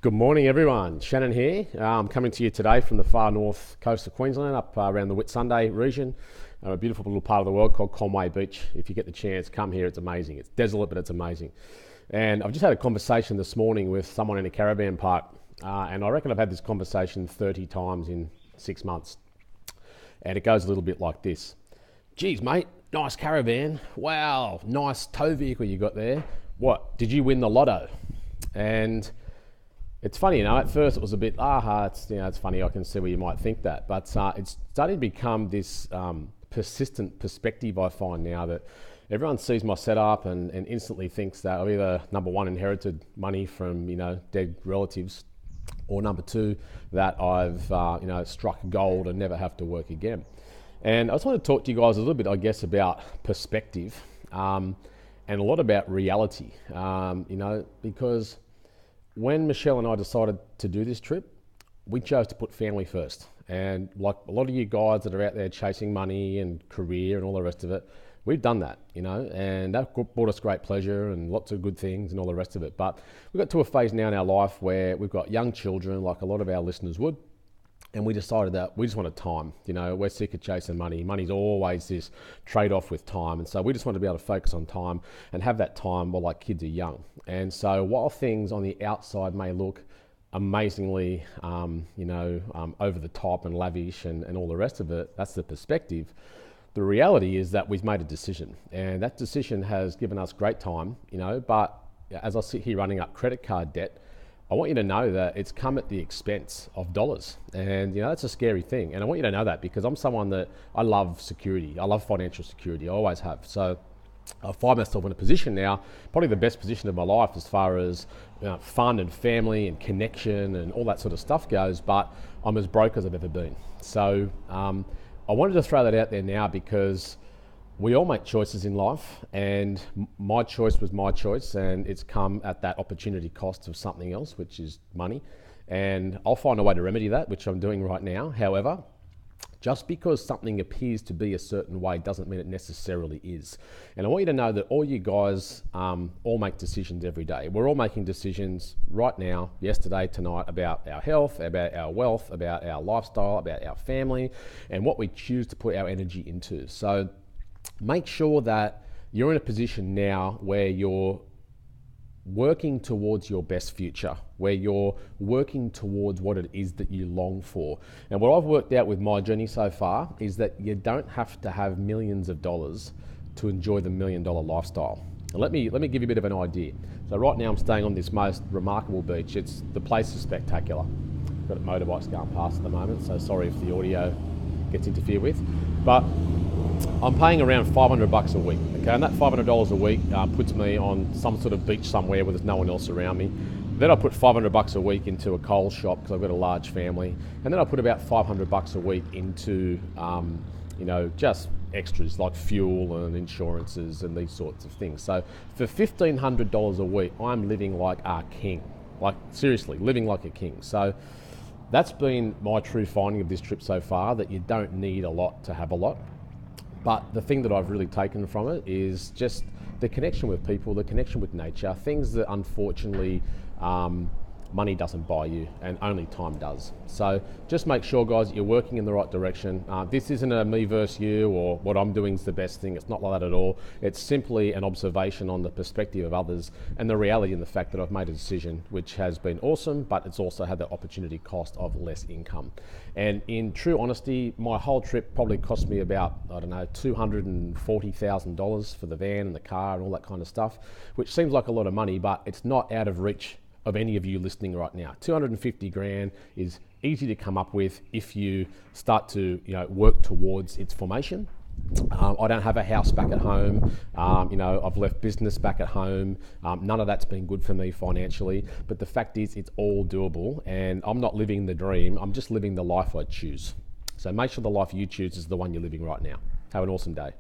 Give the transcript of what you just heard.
Good morning, everyone. Shannon here. I'm coming to you today from the far north coast of Queensland, up around the Whitsunday region, a beautiful little part of the world called Conway Beach. If you get the chance, come here. It's amazing. It's desolate, but it's amazing. And I've just had a conversation this morning with someone in a caravan park, and I reckon I've had this conversation 30 times in 6 months. And it goes a little bit like this. Geez, mate, nice caravan. Wow, nice tow vehicle you got there. What, did you win the lotto? And it's funny, at first it was a bit, it's funny, I can see where you might think that. But it's starting to become this persistent perspective I find now that everyone sees my setup and instantly thinks that I've either, number one, inherited money from, dead relatives, or number two, that I've, struck gold and never have to work again. And I just want to talk to you guys a little bit, I guess, about perspective and a lot about reality, because when Michelle and I decided to do this trip, we chose to put family first. And like a lot of you guys that are out there chasing money and career and all the rest of it, we've done that, and that brought us great pleasure and lots of good things and all the rest of it. But we've got to a phase now in our life where we've got young children, like a lot of our listeners would, and we decided that we just wanted time. We're sick of chasing money. Money's always this trade-off with time. And so we just want to be able to focus on time and have that time while kids are young. And so while things on the outside may look amazingly, over the top and lavish and all the rest of it, that's the perspective. The reality is that we've made a decision, and that decision has given us great time, but as I sit here running up credit card debt, I want you to know that it's come at the expense of dollars. And that's a scary thing. And I want you to know that because I'm someone that I love security. I love financial security. I always have. So I find myself in a position now, probably the best position of my life as far as fun and family and connection and all that sort of stuff goes, but I'm as broke as I've ever been. So I wanted to throw that out there now because we all make choices in life, and my choice was my choice, and it's come at that opportunity cost of something else, which is money. And I'll find a way to remedy that, which I'm doing right now. However, just because something appears to be a certain way doesn't mean it necessarily is. And I want you to know that all you guys all make decisions every day. We're all making decisions right now, yesterday, tonight, about our health, about our wealth, about our lifestyle, about our family, and what we choose to put our energy into. So make sure that you're in a position now where you're working towards your best future, where you're working towards what it is that you long for. And what I've worked out with my journey so far is that you don't have to have millions of dollars to enjoy the $1 million lifestyle. And let me give you a bit of an idea. So right now I'm staying on this most remarkable beach. The place is spectacular. Got motorbikes going past at the moment, so sorry if the audio gets interfered with. But I'm paying around $500 a week, okay? And that $500 a week puts me on some sort of beach somewhere where there's no one else around me. Then I put $500 a week into a Coles shop because I've got a large family. And then I put about $500 a week into, just extras like fuel and insurances and these sorts of things. So for $1,500 a week, I'm living like a king. Like seriously, living like a king. So that's been my true finding of this trip so far, that you don't need a lot to have a lot. But the thing that I've really taken from it is just the connection with people, the connection with nature, things that unfortunately money doesn't buy you, and only time does. So just make sure, guys, that you're working in the right direction. This isn't a me versus you or what I'm doing is the best thing. It's not like that at all. It's simply an observation on the perspective of others and the reality and the fact that I've made a decision which has been awesome, but it's also had the opportunity cost of less income. And in true honesty, my whole trip probably cost me about, $240,000 for the van and the car and all that kind of stuff, which seems like a lot of money, but it's not out of reach of any of you listening right now. 250 grand is easy to come up with if you start to work towards its formation. I don't have a house back at home. I've left business back at home. None of that's been good for me financially, but the fact is it's all doable, and I'm not living the dream. I'm just living the life I choose. So make sure the life you choose is the one you're living right now. Have an awesome day.